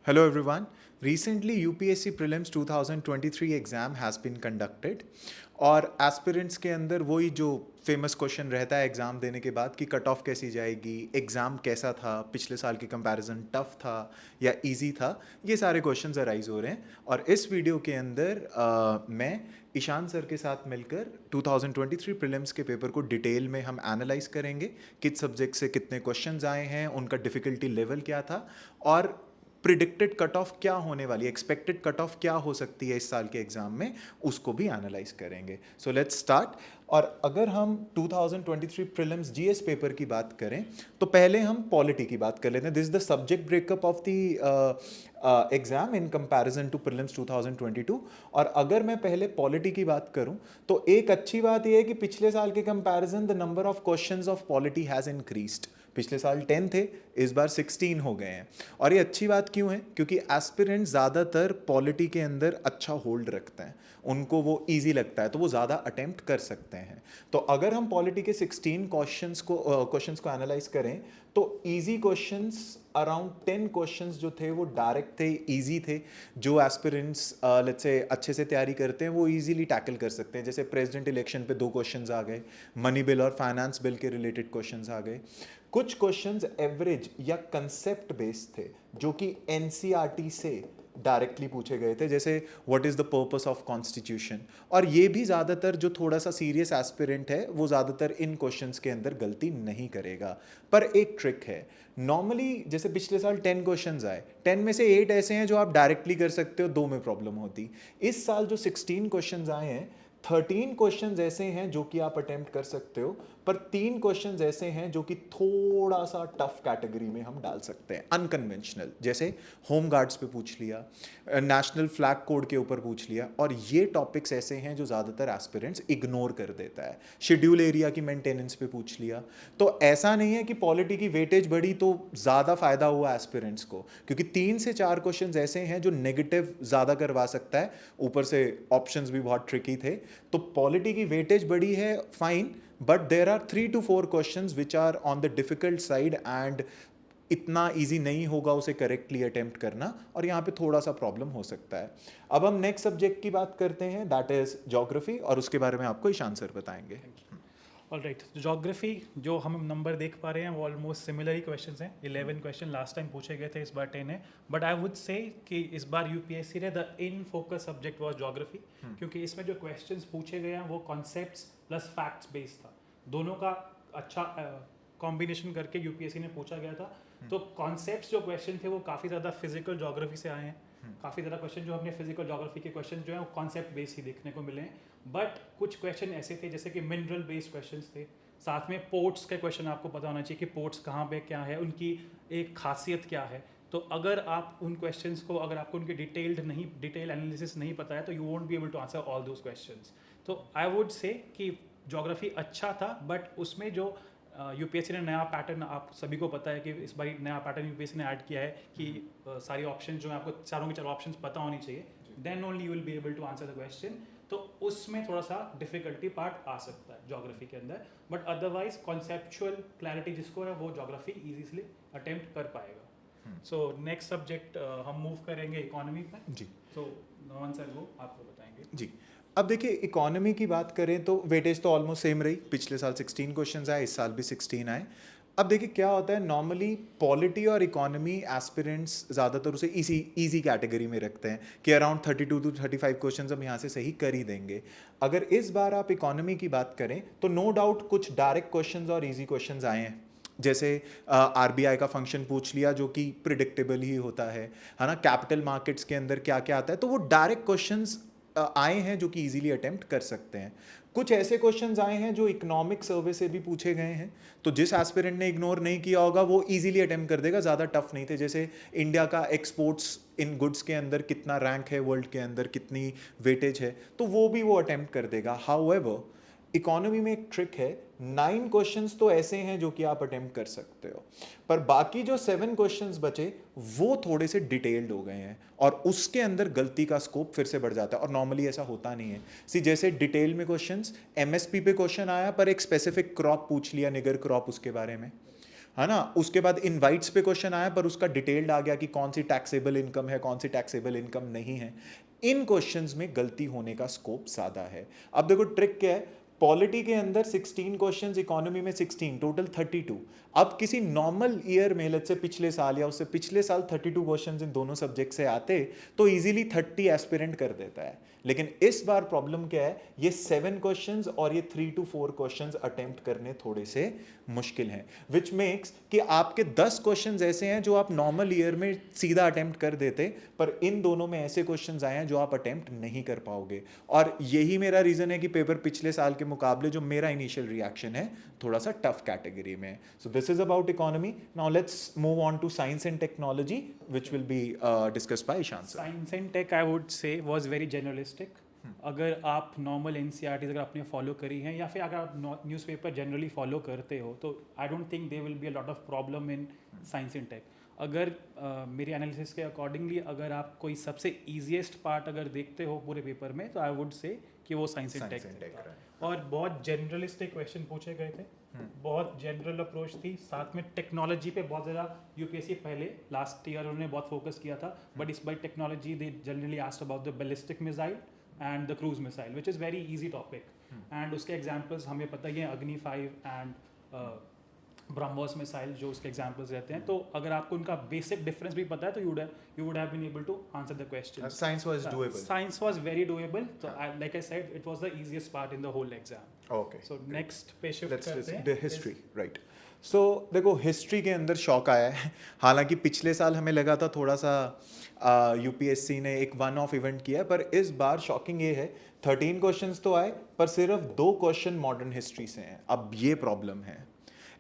Hello everyone. Recently UPSC Prelims 2023 exam has been conducted और aspirants के अंदर वही जो फेमस क्वेश्चन रहता है एग्ज़ाम देने के बाद कि कट ऑफ कैसी जाएगी, एग्ज़ाम कैसा था, पिछले साल के कंपैरिजन टफ था या इजी था, ये सारे क्वेश्चंस अराइज हो रहे हैं। और इस वीडियो के अंदर मैं ईशान सर के साथ मिलकर 2023 प्रीलिम्स के पेपर को डिटेल में हम एनालाइज करेंगे, किस सब्जेक्ट से कितने क्वेश्चंस आए हैं, उनका डिफ़िकल्टी लेवल क्या था और प्रिडिक्टेड कट ऑफ क्या होने वाली है, एक्सपेक्टेड कट ऑफ क्या हो सकती है इस साल के एग्जाम में, उसको भी एनालाइज करेंगे। So let's start. और अगर हम 2023 प्रीलिम्स जीएस पेपर की बात करें तो पहले हम पॉलिटी की बात कर लेते हैं। This is the subject breakup of the exam in comparison to prelims 2022। और अगर मैं पहले पॉलिटी की बात करूं तो एक अच्छी बात यह है कि पिछले साल के comparison the number of questions of polity has increased. पिछले साल 10 थे, इस बार 16 हो गए हैं। और ये अच्छी बात क्यों है? क्योंकि एस्पिरेंट ज़्यादातर पॉलिटी के अंदर अच्छा होल्ड रखते हैं, उनको वो इजी लगता है तो वो ज़्यादा अटेम्प्ट कर सकते हैं। तो अगर हम पॉलिटी के 16 क्वेश्चंस को एनालाइज करें तो इजी क्वेश्चंस अराउंड 10 क्वेश्चंस जो थे वो डायरेक्ट थे, इजी थे। जो एस्पिरेंट्स लेट्स से अच्छे से तैयारी करते हैं वो इजीली टैकल कर सकते हैं। जैसे प्रेसिडेंट इलेक्शन पे 2 क्वेश्चंस आ गए, मनी बिल और फाइनेंस बिल के रिलेटेड क्वेश्चंस आ गए। कुछ क्वेश्चंस एवरेज या कंसेप्ट बेस्ड थे जो कि एनसीईआरटी से डायरेक्टली पूछे गए थे, जैसे what is the purpose of constitution. और ये भी ज़्यादातर जो थोड़ा सा सीरियस एस्पिरेंट है वो ज़्यादातर इन क्वेश्चंस के अंदर गलती नहीं करेगा। पर एक ट्रिक है, नॉर्मली जैसे पिछले साल 10 क्वेश्चंस आए, 10 में से 8 ऐसे हैं जो आप डायरेक्टली कर सकते हो, 2 में प्रॉब्लम होती। इस साल जो 16 क्वेश्चंस आए हैं, 13 क्वेश्चंस ऐसे हैं जो कि आप अटेम्प्ट कर सकते हो, पर 3 क्वेश्चंस ऐसे हैं जो कि थोड़ा सा टफ कैटेगरी में हम डाल सकते हैं, अनकन्वेंशनल। जैसे होम गार्ड्स पे पूछ लिया, नेशनल फ्लैग कोड के ऊपर पूछ लिया, और ये टॉपिक्स ऐसे हैं जो ज़्यादातर एस्पिरेंट्स इग्नोर कर देता है। शेड्यूल एरिया की मेंटेनेंस पे पूछ लिया। तो ऐसा नहीं है कि पॉलिटी की वेटेज बढ़ी तो ज़्यादा फायदा हुआ एस्पिरेंट्स को, क्योंकि 3 से 4 क्वेश्चंस ऐसे हैं जो नेगेटिव ज़्यादा करवा सकता है, ऊपर से ऑप्शंस भी बहुत ट्रिकी थे। तो पॉलिटी की वेटेज बढ़ी है, fine, but there are 3 to 4 questions which are on the difficult side and इतना इजी नहीं होगा उसे करेक्टली अटेम्प्ट करना, और यहाँ पे थोड़ा सा प्रॉब्लम हो सकता है। अब हम नेक्स्ट सब्जेक्ट की बात करते हैं, दैट इज ज्योग्राफी, और उसके बारे में आपको ईशान सर बताएंगे। ऑल राइट, जोग्राफी जो हम नंबर देख पा रहे हैं वो ऑलमोस्ट सिमिलर ही क्वेश्चन हैं। 11 क्वेश्चन लास्ट टाइम पूछे गए थे, इस बार 10 है। बट आई वुड से कि इस बार यूपीएससी ने the in focus subject was geography, क्योंकि इसमें जो क्वेश्चंस पूछे गए हैं वो कॉन्सेप्ट्स प्लस फैक्ट्स बेस्ड था। दोनों का अच्छा कॉम्बिनेशन करके यूपीएससी ने पूछा गया था। तो कॉन्सेप्ट्स जो क्वेश्चन थे वो काफ़ी ज़्यादा फिजिकल जोग्राफी से आए हैं। काफ़ी ज़्यादा क्वेश्चन जो हमने फिजिकल जोग्राफी के क्वेश्चन जो है वो कॉन्सेप्ट बेस्ड ही देखने को मिले हैं। बट कुछ क्वेश्चन ऐसे थे जैसे कि मिनरल बेस्ड क्वेश्चन थे, साथ में पोर्ट्स के क्वेश्चन आपको पता होना चाहिए कि पोर्ट्स कहाँ पे क्या है, उनकी एक खासियत क्या है। तो अगर आप उन क्वेश्चंस को, अगर आपको उनके डिटेल एनालिसिस नहीं पता है तो you won't be able to answer all those questions. तो आई वुड से कि ज्योग्राफी अच्छा था, बट उसमें जो यूपीएससी ने नया पैटर्न, आप सभी को पता है कि इस बार नया पैटर्न यूपीएससी ने ऐड किया है कि सारी ऑप्शन जो है आपको चारों के चारों ऑप्शन पता होनी चाहिए, then only you will be able to answer the question. तो उसमें थोड़ा सा डिफिकल्टी पार्ट आ सकता है ज्योग्राफी के अंदर, बट अदरवाइज कॉन्सेप्चुअल क्लैरिटी जिसको है वो ज्योग्राफी इजीली अटेम्प्ट कर पाएगा। सो नेक्स्ट सब्जेक्ट हम मूव करेंगे इकोनॉमी में जी तो नॉन सर वो आपको बताएंगे जी। अब देखिए, इकोनॉमी की बात करें तो वेटेज तो ऑलमोस्ट सेम रही, पिछले साल 16 क्वेश्चंस आए, इस साल भी 16 आए। अब देखिए क्या होता है, नॉर्मली पॉलिटी और इकोनॉमी एस्पिरेंट्स ज़्यादातर उसे इजी कैटेगरी में रखते हैं कि अराउंड 32 to 35 क्वेश्चंस हम यहाँ से सही कर ही देंगे। अगर इस बार आप इकोनॉमी की बात करें तो नो डाउट कुछ डायरेक्ट क्वेश्चंस और इजी क्वेश्चंस आए हैं। जैसे आरबीआई का फंक्शन पूछ लिया जो कि प्रिडिक्टेबल ही होता है ना, कैपिटल मार्केट्स के अंदर क्या क्या आता है, तो वो डायरेक्ट क्वेश्चंस आए हैं जो कि इजीली अटेम्प्ट कर सकते हैं। कुछ ऐसे क्वेश्चंस आए हैं जो इकोनॉमिक सर्वे से भी पूछे गए हैं, तो जिस एस्पिरेंट ने इग्नोर नहीं किया होगा वो इजीली अटेम्प्ट कर देगा, ज़्यादा टफ नहीं थे। जैसे इंडिया का एक्सपोर्ट्स इन गुड्स के अंदर कितना रैंक है, वर्ल्ड के अंदर कितनी वेटेज है, तो वो भी वो अटेम्प्ट कर देगा। हाउएवर इकोनॉमी में एक ट्रिक है, 9 क्वेश्चंस तो ऐसे हैं जो कि आप अटेम्प्ट कर सकते हो, पर बाकी जो 7 क्वेश्चंस बचे वो थोड़े से डिटेल्ड हो गए हैं, और उसके अंदर गलती का स्कोप फिर से बढ़ जाता है, और नॉर्मली ऐसा होता नहीं है। जैसे डिटेल में क्वेश्चंस, एमएसपी पे क्वेश्चन आया पर एक स्पेसिफिक क्रॉप पूछ लिया, निगर क्रॉप, उसके बारे में, है ना, उसके बाद इनवाइट्स पे क्वेश्चन आया पर उसका डिटेल्ड आ गया कि कौन सी टैक्सेबल इनकम है, कौन सी टैक्सेबल इनकम नहीं है। इन क्वेश्चंस में गलती होने का स्कोप ज़्यादा है। अब देखो ट्रिक क्या है, पॉलिटी के अंदर 16 क्वेश्चंस, इकोनॉमी में 16, टोटल 32। अब किसी नॉर्मल ईयर में लेट्स से पिछले साल या उससे पिछले साल 32 क्वेश्चंस इन दोनों सब्जेक्ट से आते तो इजीली 30 एस्पिरेंट कर देता है। लेकिन इस बार प्रॉब्लम क्या है, ये 7 क्वेश्चंस और ये 3 to 4 क्वेश्चंस अटेम्प्ट करने थोड़े से मुश्किल हैं, विच मेक्स कि आपके 10 क्वेश्चंस ऐसे हैं जो आप नॉर्मल ईयर में सीधा अटेम्प्ट कर देते, पर इन दोनों में ऐसे क्वेश्चंस आए हैं जो आप अटेम्प्ट नहीं कर पाओगे। और यही मेरा रीजन है कि पेपर पिछले साल के मुकाबले जो मेरा इनिशियल रिएक्शन है थोड़ा सा टफ कैटेगरी में। So this is about economy. Now let's move on to science and technology which will be discussed by Ishan sir. Science and tech I would say was very generalistic. अगर आप normal NCERTs अगर आपने follow करी हैं या फिर अगर आप न्यूज़पेपर जनरली फॉलो करते हो तो I don't think they will be a lot of problem in science and tech. अगर मेरे एनालिसिस के अकॉर्डिंगली अगर आप कोई सबसे ईजीएस्ट पार्ट अगर देखते हो पूरे पेपर में तो आई वुड से कि वो साइंस एंड टेक। और बहुत जनरलिस्टिक क्वेश्चन पूछे गए थे, बहुत जनरल अप्रोच थी, साथ में टेक्नोलॉजी पे बहुत ज़्यादा यूपीएससी पहले लास्ट ईयर उन्होंने बहुत फोकस किया था, बट इस बार technology they generally asked about the ballistic missile and the cruise missile which is very easy topic. And उसके एग्जाम्पल्स हमें पता ही है, अग्नि 5 एंड ब्रह्मोस मिसाइल जो उसके एग्जाम्पल्स रहते हैं। तो अगर आपको उनका बेसिक डिफरेंस भी पता है तो you would have been able to answer the question. Science was doable. Science was very doable. So like I said, it was the easiest part in the whole exam. Okay. So next पे shift Let's करते हैं the history, right. So देखो history के अंदर शौक आया है। हालांकि पिछले साल हमें लगा था थोड़ा सा यूपीएससी ने एक वन ऑफ इवेंट किया है, पर इस बार शॉकिंग ये है 13 क्वेश्चंस तो आए पर सिर्फ 2 क्वेश्चन मॉडर्न हिस्ट्री से हैं। अब ये प्रॉब्लम है,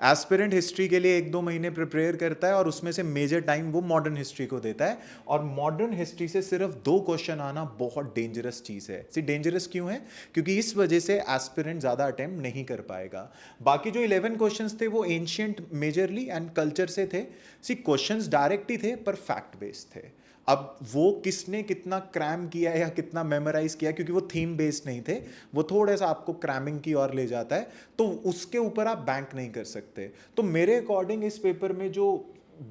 एस्पिरेंट हिस्ट्री के लिए 1-2 महीने प्रिपेयर करता है और उसमें से मेजर टाइम वो मॉडर्न हिस्ट्री को देता है, और मॉडर्न हिस्ट्री से सिर्फ 2 क्वेश्चन आना बहुत डेंजरस चीज़ है। सी डेंजरस क्यों है? क्योंकि इस वजह से एस्पिरेंट ज़्यादा अटेम्प्ट नहीं कर पाएगा। बाकी जो 11 क्वेश्चंस थे वो एंशियंट मेजरली एंड कल्चर से थे। सी क्वेश्चंस डायरेक्ट ही थे पर फैक्ट बेस्ड थे। अब वो किसने कितना क्रैम किया या कितना मेमोराइज किया, क्योंकि वो थीम बेस्ड नहीं थे, वो थोड़ा सा आपको क्रैमिंग की ओर ले जाता है, तो उसके ऊपर आप बैंक नहीं कर सकते। तो मेरे अकॉर्डिंग इस पेपर में जो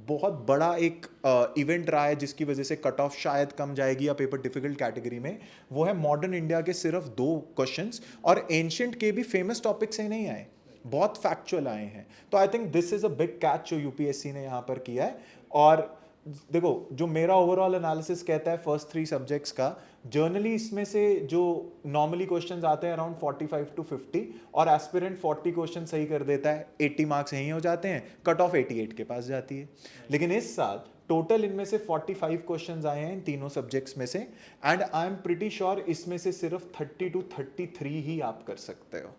बहुत बड़ा एक इवेंट रहा है जिसकी वजह से कट ऑफ शायद कम जाएगी या पेपर डिफिकल्ट कैटेगरी में, वो है मॉडर्न इंडिया के सिर्फ 2 क्वेश्चंस, और एंशियंट के भी फेमस टॉपिक से नहीं आए, बहुत फैक्चुअल आए हैं। तो I think this is a big catch जो यूपीएससी ने यहाँ पर किया है। और देखो जो मेरा ओवरऑल एनालिसिस कहता है फर्स्ट 3 सब्जेक्ट्स का, जर्नली इसमें से जो नॉर्मली क्वेश्चंस आते हैं अराउंड 45 to 50, और एस्पिरेंट 40 क्वेश्चन सही कर देता है, 80 मार्क्स यहीं हो जाते हैं, कट ऑफ 88 के पास जाती है। लेकिन इस साल टोटल इनमें से 45 क्वेश्चंस आए हैं इन तीनों सब्जेक्ट्स में से, and I am pretty sure इसमें से सिर्फ 30 to 33 ही आप कर सकते हो।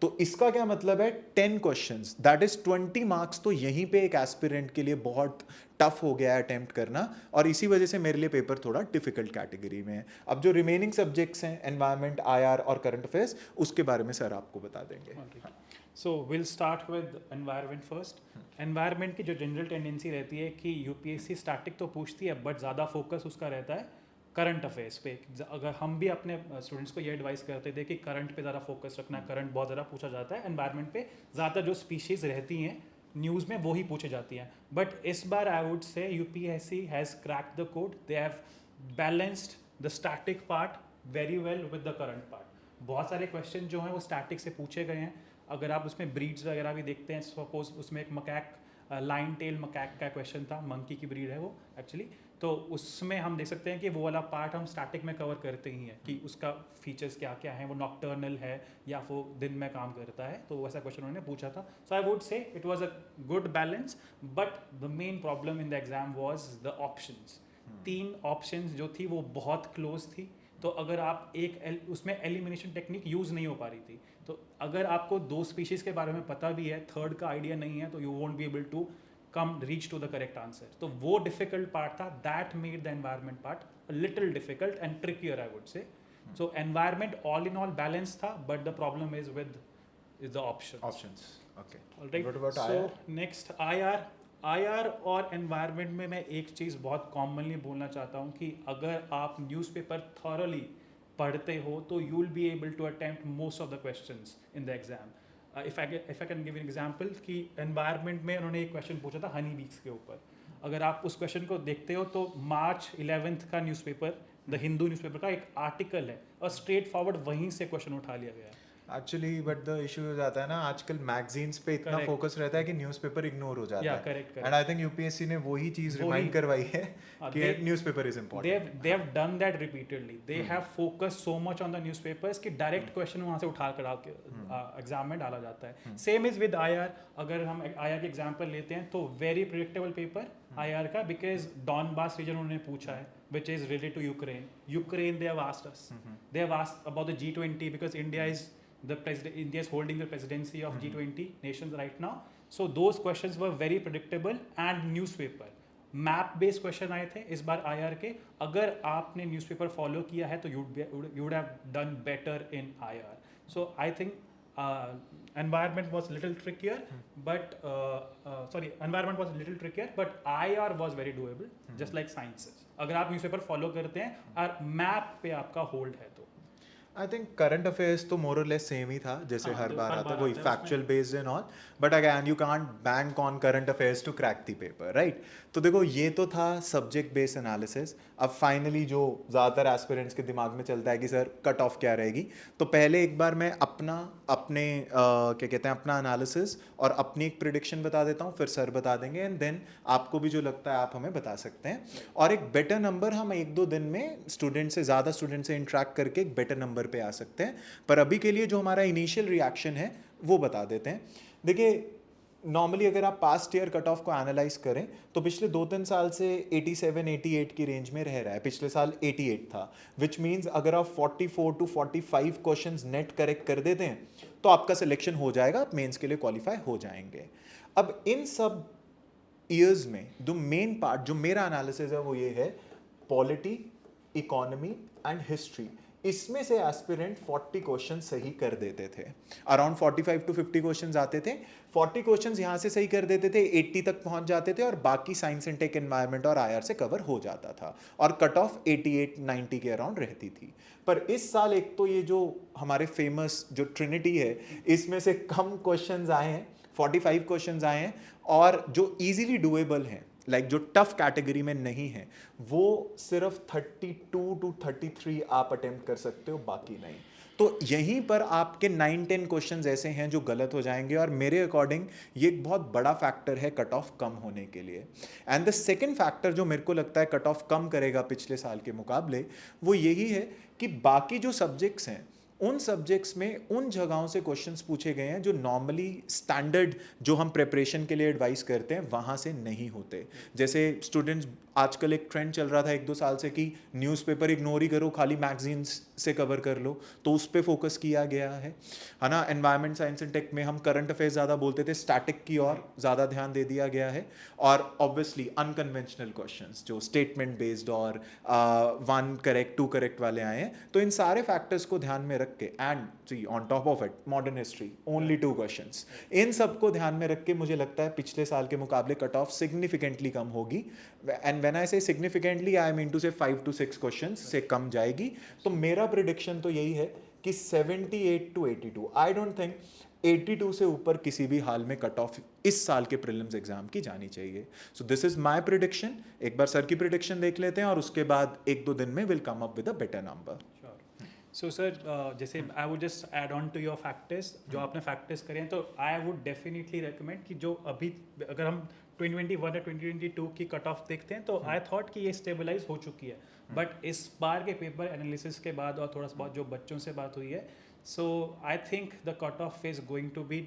तो इसका क्या मतलब है, 10 क्वेश्चंस दैट इज 20 मार्क्स, तो यहीं पे एक एस्पिरेंट के लिए बहुत टफ हो गया है अटेम्प्ट करना, और इसी वजह से मेरे लिए पेपर थोड़ा डिफिकल्ट कैटेगरी में है। अब जो रिमेनिंग सब्जेक्ट्स हैं एनवायरनमेंट, आईआर और करंट अफेयर्स, उसके बारे में सर आपको बता देंगे। So will start with environment first. Environment की जो जनरल टेंडेंसी रहती है कि यूपीएससी स्टैटिक तो पूछती है बट ज़्यादा फोकस उसका रहता है करंट अफेयर्स पे। अगर हम भी अपने स्टूडेंट्स को ये एडवाइस करते थे कि करंट पे ज़्यादा फोकस रखना, करंट बहुत ज़्यादा पूछा जाता है, एनवायरनमेंट पे ज़्यादा जो स्पीशीज़ रहती हैं न्यूज़ में वो ही पूछी जाती हैं। बट इस बार I would say UPSC has cracked the code, they have balanced the static part very well with the current part. बहुत सारे क्वेश्चन जो हैं वो स्टैटिक से पूछे गए हैं। अगर आप उसमें ब्रीड्स वगैरह भी देखते हैं, सपोज उसमें एक मकैक, लाइन टेल मकैक का क्वेश्चन था, मंकी की ब्रीड है वो एक्चुअली, तो उसमें हम देख सकते हैं कि वो वाला पार्ट हम स्टैटिक में कवर करते ही हैं कि उसका फीचर्स क्या क्या हैं, वो नॉक्टर्नल है या वो दिन में काम करता है, तो वैसा क्वेश्चन उन्होंने पूछा था। So I would say it was a good balance, but the main problem in the exam was the options. 3 options जो थी वो बहुत क्लोज थी, तो अगर आप उसमें एलिमिनेशन टेक्निक यूज़ नहीं हो पा रही थी, तो अगर आपको 2 स्पीशीज़ के बारे में पता भी है, थर्ड का आइडिया नहीं है, तो you won't be able to reach to the correct answer. तो वो difficult part था, that made the environment part a little difficult and trickier I would say. So environment all in all balanced था, but the problem is with the options. Okay. All right. What about so IR? next IR और environment में मैं एक चीज़ बहुत commonly बोलना चाहता हूँ कि अगर आप newspaper thoroughly पढ़ते हो तो you will be able to attempt most of the questions in the exam. If I can give an example कि एनवायरनमेंट में उन्होंने एक क्वेश्चन पूछा था हनी बीज के ऊपर. अगर आप उस क्वेश्चन को देखते हो तो मार्च 11th का न्यूज़पेपर द हिंदू न्यूज़पेपर का एक आर्टिकल है और स्ट्रेट फॉरवर्ड वहीं से क्वेश्चन उठा लिया गया है. एक्चुअली बट द इशू हो जाता है ना, आजकल मैगजीन्स पे इतना Correct. फोकस रहता है कि न्यूज़पेपर इग्नोर हो जाता या है. Correct and I think UPSC ने वही चीज़ वही- रिमाइंड करवाई है हाँ, कि they- newspaper is important. they have done that repeatedly. They have focused so much on the newspapers कि डायरेक्ट क्वेश्चन वहाँ से उठा कर एग्जाम में डाला जाता है. Same is with IR. अगर हम आईआर के एग्जांपल लेते हैं तो वेरी प्रिडिक्टेबल पेपर आईआर का, बिकॉज डॉनबास रीजन उन्होंने पूछा है which is related to Ukraine they have asked us. They have asked about the G20 because India is holding the presidency of G20 nations right now. So those questions were very predictable and newspaper. Map based question आए थे इस बार IR के. अगर आपने newspaper follow किया है तो you would have done better in IR. So I think environment was little trickier, but environment was little trickier, but IR was very doable, just like sciences. अगर आप न्यूज़पेपर फॉलो करते हैं और map पे आपका होल्ड है तो I think current affairs तो मोर और लेस सेम ही था जैसे हाँ, हर जो बार हर आता बार है, वही आता है factual based and all. But again you can't bank on current affairs to crack the paper, right. तो देखो ये तो था सब्जेक्ट बेस्ड एनालिसिस. अब फाइनली जो ज़्यादातर एस्पिरेंट्स के दिमाग में चलता है कि सर कट ऑफ क्या रहेगी, तो पहले एक बार मैं क्या कहते हैं अपना एनालिसिस और अपनी एक प्रिडिक्शन बता देता हूँ, फिर सर बता देंगे, एंड देन आपको भी जो लगता है आप हमें बता सकते हैं. और एक बेटर नंबर हम 1-2 दिन में ज़्यादा स्टूडेंट से इंटरेक्ट करके एक बेटर नंबर पे आ सकते हैं. पर अभी के लिए जो हमारा इनिशियल रिएक्शन है वो बता देते हैं. देखिए नॉर्मली अगर आप पास्ट ईयर कट ऑफ को एनालाइज करें तो पिछले 2-3 साल से 87-88 की रेंज में रह रहा है. पिछले साल 88 था, विच मीन्स अगर आप 44 to 45 क्वेश्चंस नेट करेक्ट कर देते हैं तो आपका सिलेक्शन हो जाएगा, आप मेंस के लिए क्वालिफाई हो जाएंगे. अब इन सब ईयर्स में जो मेन पार्ट जो मेरा एनालिसिस है वो ये है, पॉलिटी, इकोनॉमी एंड हिस्ट्री. इसमें से एस्पिरेंट 40 क्वेश्चन सही कर देते थे. अराउंड 45 to 50 क्वेश्चंस आते थे. 40 क्वेश्चंस यहाँ से सही कर देते थे, 80 तक पहुँच जाते थे और बाकी साइंस एंड टेक, एनवायरनमेंट और आईआर से कवर हो जाता था और कट ऑफ 88-90 के अराउंड रहती थी. पर इस साल एक तो ये जो हमारे फेमस जो ट्रिनिटी है इसमें से कम क्वेश्चंस आए हैं, 45 क्वेश्चंस आए हैं, और जो ईजिली डुएबल हैं लाइक जो टफ कैटेगरी में नहीं है वो सिर्फ 32 to 33 आप अटेम्प्ट कर सकते हो, बाकी नहीं. तो यहीं पर आपके 9-10 क्वेश्चंस ऐसे हैं जो गलत हो जाएंगे, और मेरे अकॉर्डिंग ये एक बहुत बड़ा फैक्टर है कट ऑफ कम होने के लिए. एंड द सेकंड फैक्टर जो मेरे को लगता है कट ऑफ कम करेगा पिछले साल के मुकाबले, वो यही है कि बाकी जो सब्जेक्ट्स हैं उन सब्जेक्ट्स में उन जगहों से क्वेश्चंस पूछे गए हैं जो नॉर्मली स्टैंडर्ड जो हम प्रिपरेशन के लिए एडवाइस करते हैं वहाँ से नहीं होते. जैसे स्टूडेंट्स आजकल एक ट्रेंड चल रहा था 1-2 साल से कि न्यूज़पेपर इग्नोर ही करो, खाली मैगजीन्स से कवर कर लो, तो उस पर फोकस किया गया है ना. एनवायरनमेंट साइंस एंड टेक में हम करंट अफेयर्स ज़्यादा बोलते थे, स्टैटिक की और ज़्यादा ध्यान दे दिया गया है. और ऑब्वियसली अनकन्वेंशनल क्वेश्चंस जो स्टेटमेंट बेस्ड और 1 करेक्ट 2 करेक्ट वाले आए हैं, तो इन सारे फैक्टर्स को ध्यान में रख के, and see on top of it modern history only 2 questions, इन सबको ध्यान में रख के मुझे लगता है पिछले साल के मुकाबले कट ऑफ सिग्निफिकेंटली कम होगी. एंड व्हेन आई से सिग्निफिकेंटली आई मीन टू से 5 to 6 क्वेश्चंस से कम जाएगी. तो मेरा प्रिडिक्शन तो यही है कि 78 to 82. आई डोंट थिंक 82 से ऊपर किसी भी हाल में कट ऑफ इस साल के प्रीलिम्स एग्जाम की जानी चाहिए. सो दिस इज माय प्रिडिक्शन. एक बार सर की प्रिडिक्शन देख लेते हैं और उसके बाद 1-2 दिन में will come up with a better number. So sir जैसे I would just add on to your factors जो आपने फैक्टर्स करे हैं, तो आई वुड डेफिनेटली रिकमेंड कि जो अभी अगर हम 2021 या 2022 की कट ऑफ देखते हैं तो आई थॉट कि ये स्टेबलाइज हो चुकी है. बट इस बार के पेपर एनालिसिस के बाद और थोड़ा सा बहुत जो बच्चों से बात हुई है, so I think the cut off is going to be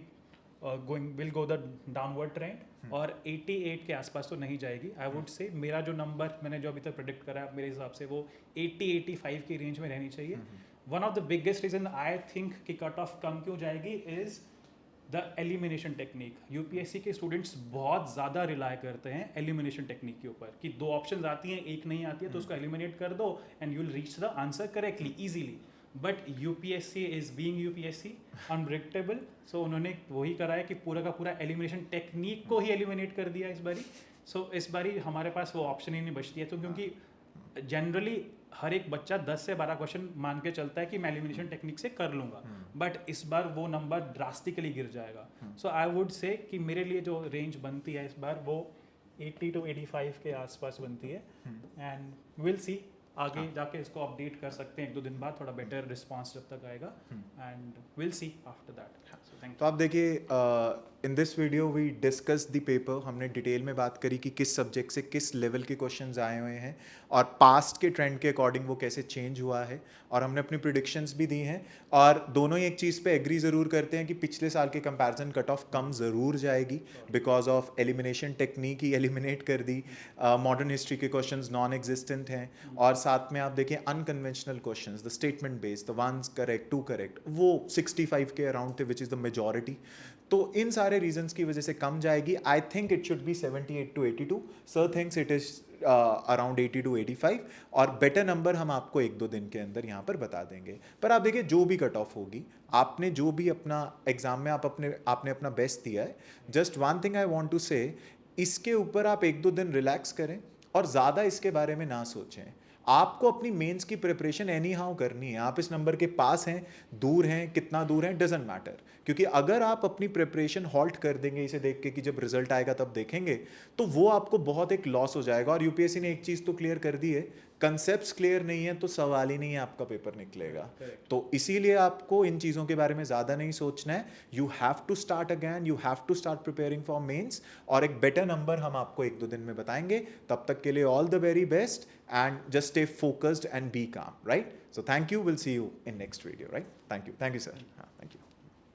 will go the downward trend और 88 के आसपास तो नहीं जाएगी. आई वुड से मेरा जो नंबर मैंने जो अभी तक प्रेडिक्ट करा है मेरे हिसाब से वो 80-85 की रेंज में रहनी चाहिए. One of the biggest reason I think कि कट ऑफ कम क्यों जाएगी is the elimination technique. UPSC के स्टूडेंट्स बहुत ज़्यादा रिलाई करते हैं एलिमिनेशन टेक्निक के ऊपर कि 2 ऑप्शंस आती हैं, एक नहीं आती है तो उसको एलिमिनेट कर दो and you will reach the answer correctly easily. But UPSC is being UPSC unpredictable. So उन्होंने वही करा है कि पूरा का पूरा एलिमिनेशन टेक्निक को ही एलिमिनेट कर दिया इस बारी. सो इस बारी हमारे पास वो ऑप्शन ही नहीं बचती है. तो क्योंकि जनरली हर एक बच्चा 10 से 12 क्वेश्चन मान के चलता है कि मैं एलिमिनेशन टेक्निक से कर लूँगा, बट इस बार वो नंबर ड्रास्टिकली गिर जाएगा. सो आई वुड से कि मेरे लिए जो रेंज बनती है इस बार वो 80 to 85 के आसपास बनती है. एंड विल सी आगे जाके इसको अपडेट कर सकते हैं 1-2 दिन बाद, थोड़ा बेटर रिस्पांस जब तक आएगा. And will see after that. So thank तो आप देखिए, in this video we discuss the paper. हमने डिटेल में बात करी कि किस सब्जेक्ट से किस लेवल के क्वेश्चंस आए हुए हैं और पास्ट के ट्रेंड के अकॉर्डिंग वो कैसे चेंज हुआ है, और हमने अपनी प्रिडिक्शंस भी दी हैं. और दोनों ही एक चीज़ पे एग्री ज़रूर करते हैं कि पिछले साल के कंपैरिजन कट ऑफ कम ज़रूर जाएगी बिकॉज ऑफ एलिमिनेशन टेक्निक ही एलिमिनेट कर दी. मॉडर्न हिस्ट्री के क्वेश्चंस नॉन एग्जिस्टेंट हैं, और साथ में आप देखिए unconventional questions, the statement based, the ones correct, two correct, वो 65 के अराउंड थे विच इज़ द मेजॉरिटी. तो इन सारे रीजंस की वजह से कम जाएगी. I think it should be 78 to 82. Sir thinks it is around 80 to 85, और बेटर नंबर हम आपको 1-2 दिन के अंदर यहाँ पर बता देंगे. पर आप देखिए जो भी कट ऑफ होगी, आपने जो भी अपना एग्जाम में आपने अपना बेस्ट दिया है. Just one thing I want to say, इसके ऊपर आप 1-2 दिन रिलैक्स करें और ज़्यादा इसके बारे में ना सोचें. आपको अपनी मेंस की प्रिपरेशन एनी हाउ करनी है. आप इस नंबर के पास हैं, दूर हैं, कितना दूर हैं, डजेंट मैटर. क्योंकि अगर आप अपनी प्रिपरेशन हॉल्ट कर देंगे इसे देख के कि जब रिजल्ट आएगा तब देखेंगे, तो वो आपको बहुत एक लॉस हो जाएगा. और यूपीएससी ने एक चीज़ तो क्लियर कर दी है, कंसेप्ट्स क्लियर नहीं है तो सवाल ही नहीं है, आपका पेपर निकलेगा. तो इसीलिए आपको इन चीज़ों के बारे में ज़्यादा नहीं सोचना है. You have to start again, you have to start preparing for mains, और एक बेटर नंबर हम आपको 1-2 दिन में बताएंगे. तब तक के लिए all the very best, and just stay focused and be calm, right? So thank you. We'll see you in next video, right? Thank you sir. Thank you.